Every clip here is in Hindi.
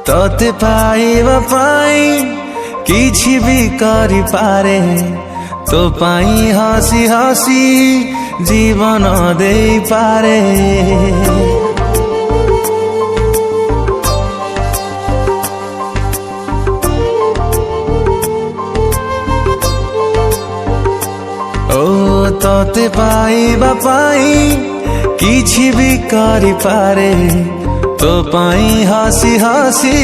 तोते पाइबा पाई किछि भी करि पारे तो पाई हसी हसी जीवन दे पारे। ओ तोते पाइबा पाई किछि भी करि पारे तो पाई हसी हसी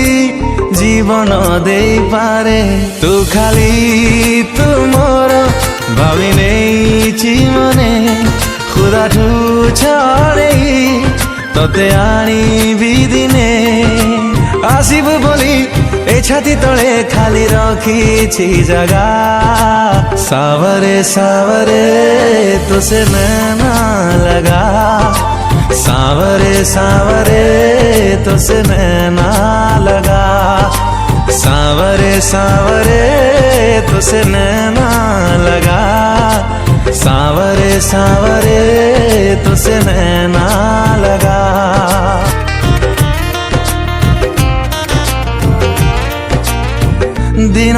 जीवन दे पारे। तू खाली तू मोर भावी नहीं मने खुदा ठू छड़े तोते आनी भी दिने आसिब बोली ए छाती तले खाली रखी जगा। सावरे सावरे तुसे नैना लगा, सावरे सावरे तुसे नैना लगा, सावरे सावरे तुसे नैना लगा, सावरे सावरे तुसे नैना लगा।